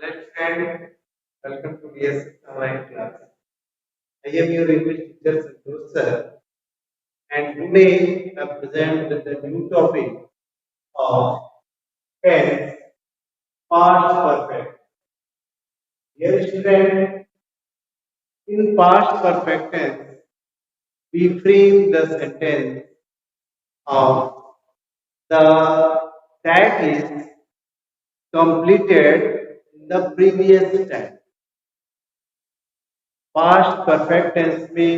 Hello friend, welcome to DS online class. I am your English teacher Santosh sir, and today I present with the new topic of tense past perfect. Dear student, in past perfect tense, we frame the sentence of the that is completed in the previous time. Past perfect tense में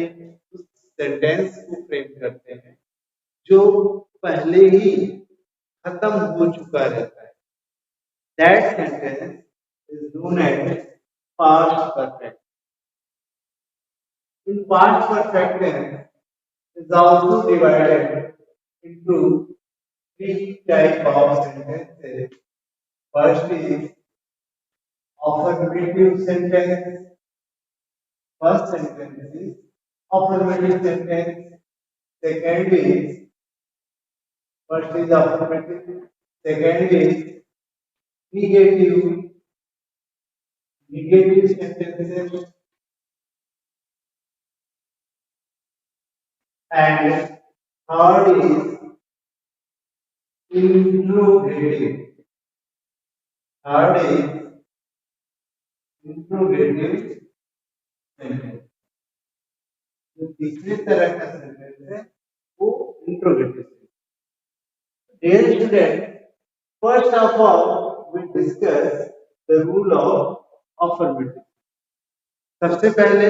उस sentence को frame करते हैं जो पहले ही खत्म हो चुका रहता है that sentence is known as past perfect in past perfect tense is also divided into three type of sentences. First is affirmative sentence. First sentence is affirmative sentence. Second is first is affirmative. Second is negative sentences. And third is interrogative. Third is interrogative sentence. जो तीसरे तरह का sentence है वो interrogative sentence. Dear student, first of all we discuss the rule of affirmative. सबसे पहले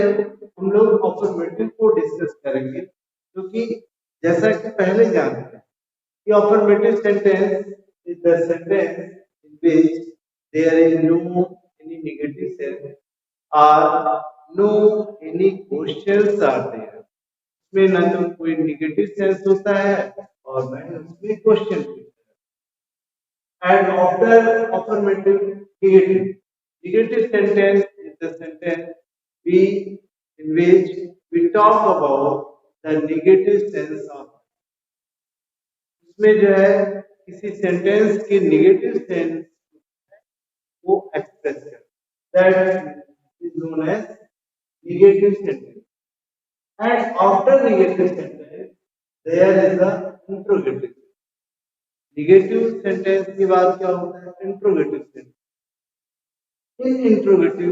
हम लोग affirmative को डिस्कस करेंगे क्योंकि जैसा कि पहले जानते हैं कि affirmative sentence is the sentence in which there is no any negative sense or no any questions are there. उसमें ना तो कोई नेगेटिव सेंस होता है और ना ही उसमें क्वेश्चन होता है। And after affirmative, negative sentence is the sentence we in which we talk about the negative sense of. उसमें जो है किसी सेंटेंस के नेगेटिव सेंस को एक्सप्रेस कर that is known as negative sentence and after negative sentence there is a interrogative negative sentence के बाद क्या होता है interrogative sentence in interrogative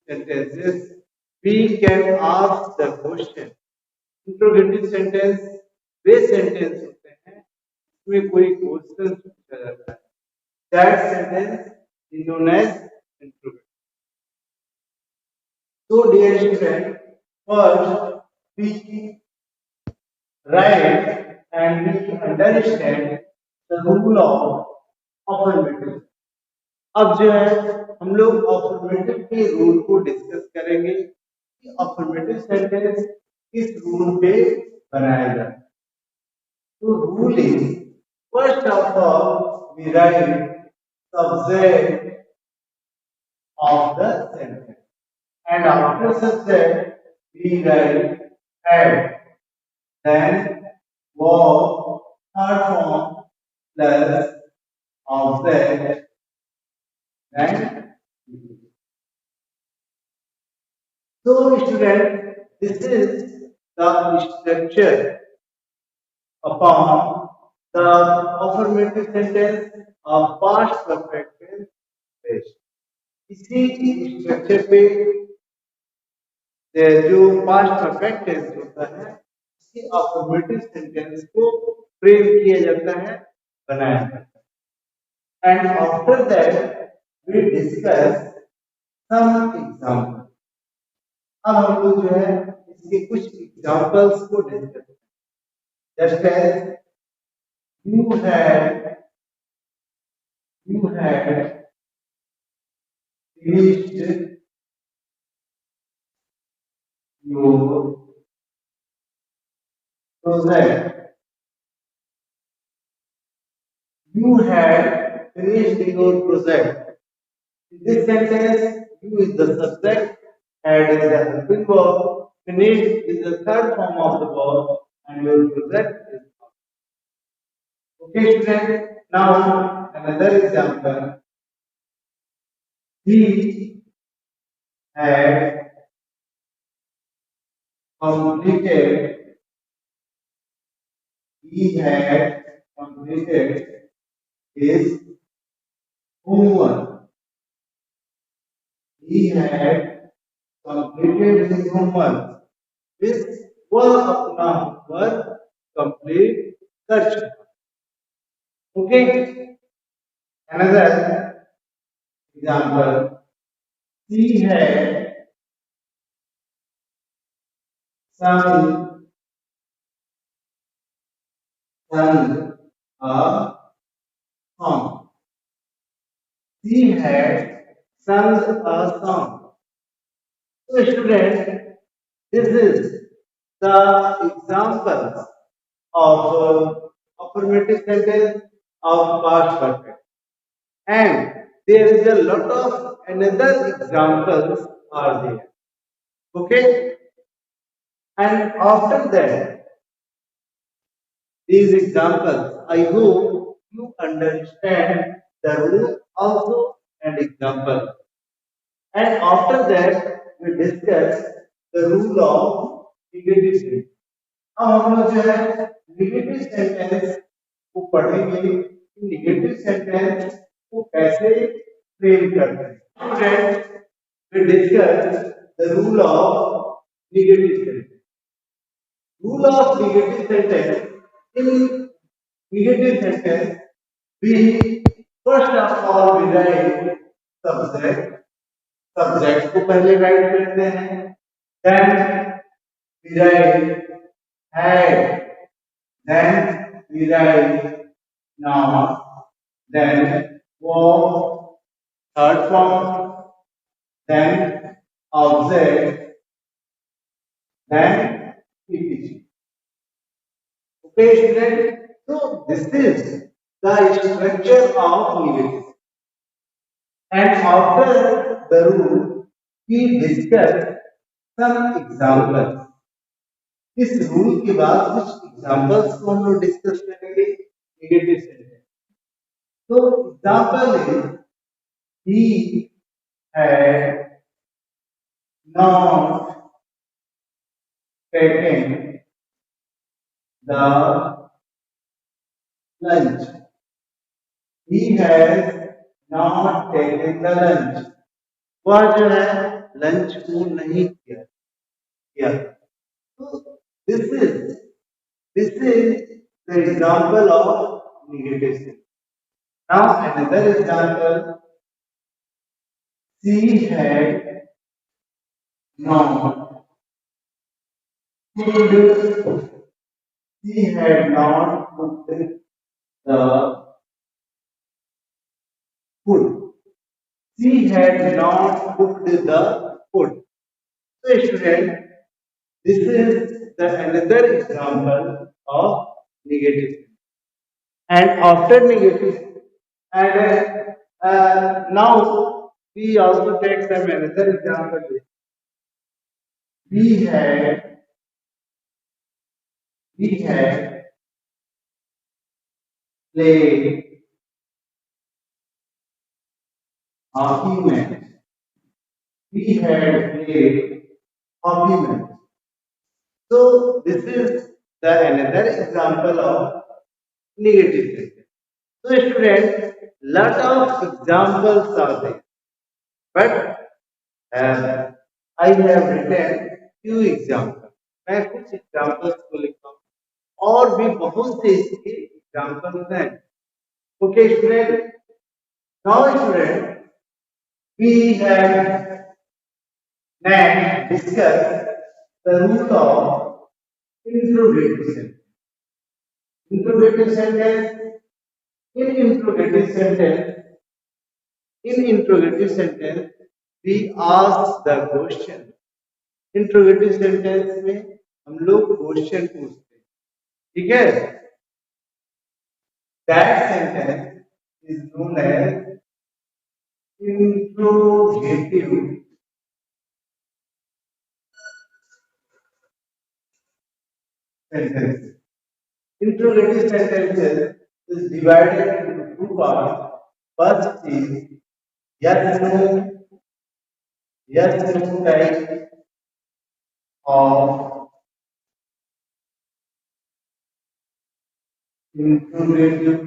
sentences we can ask the question interrogative sentence वे sentence होते हैं में कोई क्वेश्चन पूछा जाता है that sentence is known as interrogative so dear student first we write and we understand the rule of affirmative अब जो है हम लोग अफर्मेटिव के रूल को डिस्कस करेंगे कि अफर्मेटिव सेंटेंस किस रूल पे बनाया जाता है तो rule is first of all, we write subject of the sentence, and after subject, we write head, then verb, third form plus object, then. So, student, this is the structure upon the affirmative sentence of past perfect tense based. इसी structure पे जो past perfect tense होता है इसी affirmative sentence को frame किया जाता है बनाया जाता है and after that we discuss some example अब हम लोग जो है इसके कुछ एग्जांपल्स को डिस्कस करें just as you had finished your project. You had finished your project. In this sentence, you is the subject, had is the helping verb, finished is the third form of the verb, and your project is. Okay, student. Now another example. He had completed. He had completed his homework. He had completed his homework. This वह अपना homework complete कर चुका. Okay. Another example. He had sung a song. He had sung a song. So students, this is the examples of affirmative sentence of past perfect. And there is a lot of another examples are there. Okay? And after that, these examples, I hope you understand the rule also and example. And after that, we discuss the rule of negative sentence. अब हम लोग जो है negative sentence को पढ़ेंगे कि negative sentence को कैसे फ्रेम करते हैं. Friends, we discuss the rule of negative sentence. Rule of negative sentence. In negative sentence, we first of all we write subject. Subject को पहले राइट करते हैं. Then we write had. Then we write noun. Then was, third form. Then object. Then etc. Okay, student. So this is the structure of negative. And after the rule, we discuss some examples. इस rule के बाद कुछ examples को हम लोग discuss करेंगे negative sentence. तो example is he had not taken the lunch. He has not taken the lunch. वह जो है लंच को नहीं किया. तो this is the example of negative sentence. Now another example. She had not cooked. She had not cooked the food. She had not cooked the food. So student, this is the another example of negative. And after negative, and now we also take some another example. We had played hockey match. We had played hockey match. So this is the another example of negative sentence. So students, lot of examples are there, but I have written few examples. मैं कुछ examples को लिखता हूँ और भी बहुत से इसके examples हैं. Okay students, now students, we have next discussed the rule of interrogative sentence. Interrogative sentence. In interrogative sentence, we ask the question. Interrogative sentence में हम लोग क्वेश्चन पूछते हैं. ठीक है? That sentence is known as interrogative sentence. Interrogative sentences is divided into two parts. First is yes, no, yes no type of interrogative,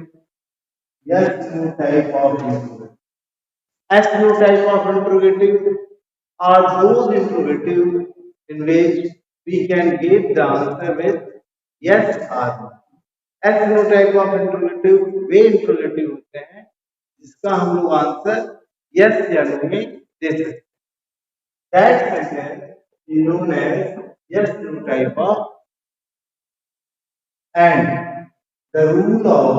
yes no type of interrogative. As no type of interrogative are those interrogative in which we can give the answer with yes or no. ऐसे no type of interrogative वे interrogative होते हैं जिसका हम लोग answer yes या no में दे सकते हैं. That sentence is known as yes no type of. And the rule of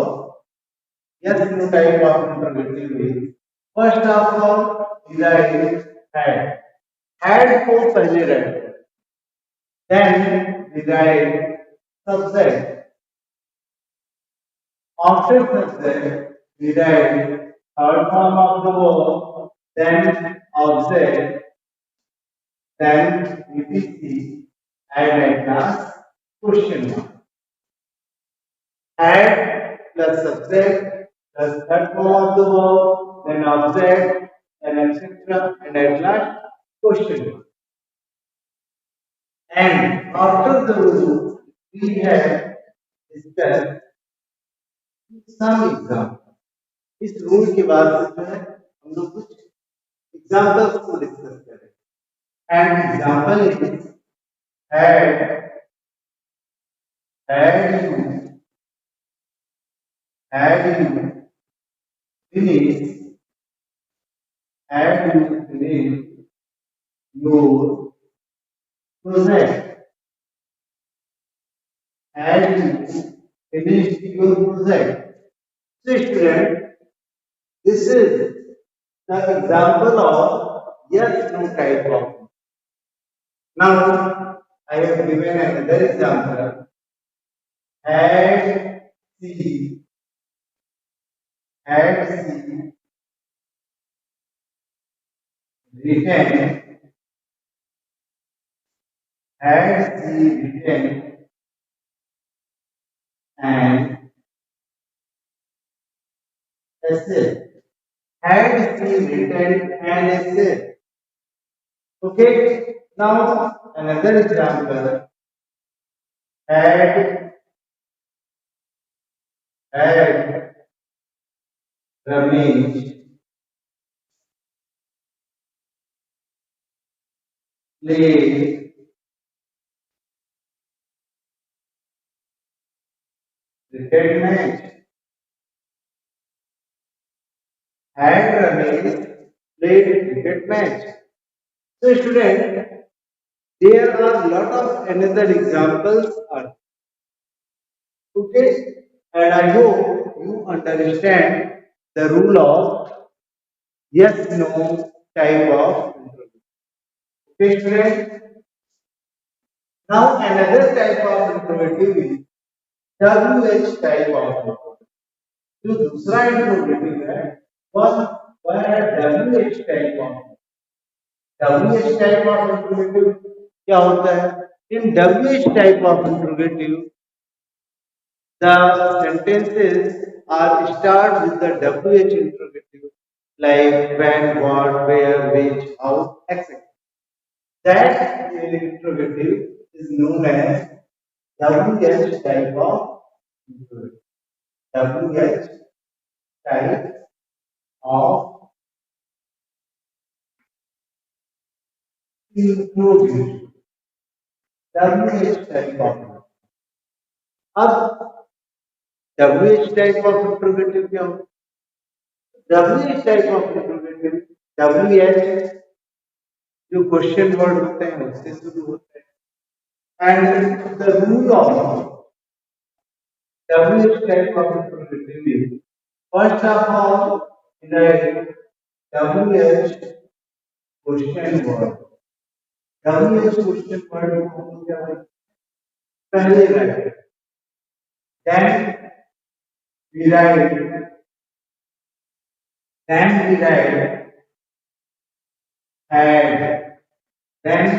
yes no type of interrogative is first of all derive had को पहले रहे, then derive subject. After subject, we write third form of the verb, then object, then EPC, and at last question mark. Add plus subject plus third form of the verb, then object, then etc. and at last question mark. And after the rule, we have discussed some example. इस rule के बाद जो है हम लोग कुछ examples को discuss करें. And example is had you finish your project. Had you finished your project. So student, this is the example of yes no type of. Now I have given another example. Had C written an essay. Had she written an essay? Okay. Now another example. Had Ramesh played cricket match? Had Ramesh played cricket match? So student, there are lot of another examples are. Okay, and I hope you understand the rule of yes no type of interview. Okay, student. Now another type of interrogative is WH type of interrogative. जो दूसरा interrogative है वह है WH type of. WH type of interrogative क्या होता है? इन WH type of interrogative the sentences are start with the WH interrogative like when, what, where, which, how, etc. That interrogative is known as WH type of interrogative. WH type of interrogative. WH type of. अब WH type of interrogative क्या होता है? WH type of interrogative WH जो question word होते हैं उससे शुरू होते हैं. And the rule of WH type of interrogative is first of all right WH question word. WH question word को क्या पहले right, then we write had, then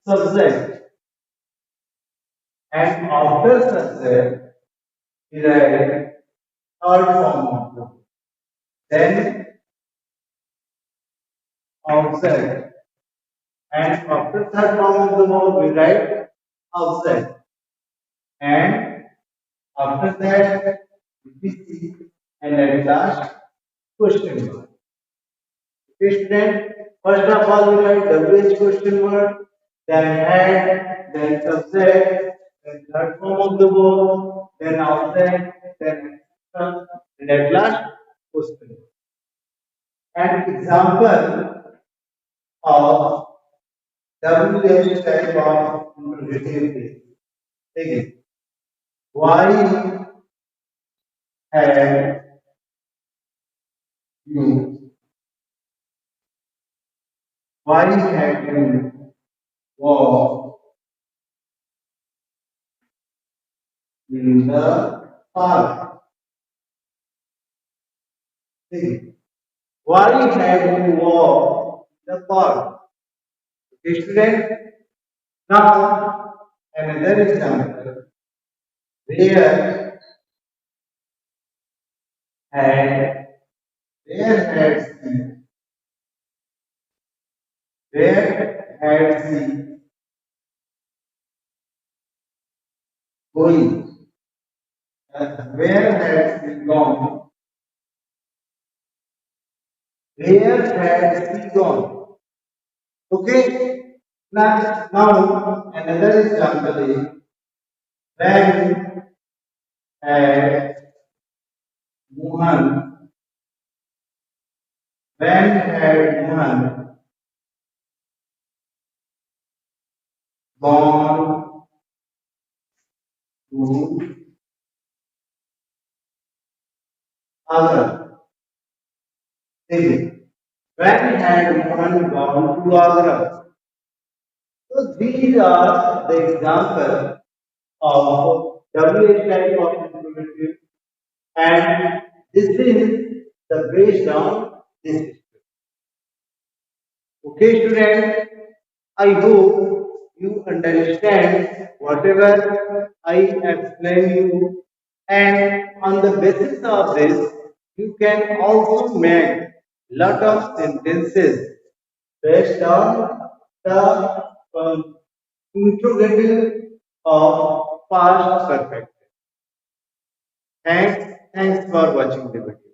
subject, and after subject we write third form of verb, then outside. And after third form of the verb, we write outside. And after that, we see, and at last, question mark. Okay, student. First of all, we write WH question mark, then head, then subject, then third form of the verb, then outside, then extra, and at last, question mark. An example of WH type of interrogative is, again, why have you, why have you walked in the park? Again, why have you walked in the park? Okay, student. Now, another example, where had, where had she, where had she going? Where had she gone? Where had she gone? Okay. Now another example is when had Mohan, when had Mohan gone to Agra? When had Mohan gone to Agra? So these are the examples of WH type of interrogative, and this is the based on this system. Okay, students, I hope you understand whatever I explain you, and on the basis of this, you can also make lot of sentences based on the interrogative of past perfect. Thanks for watching the video.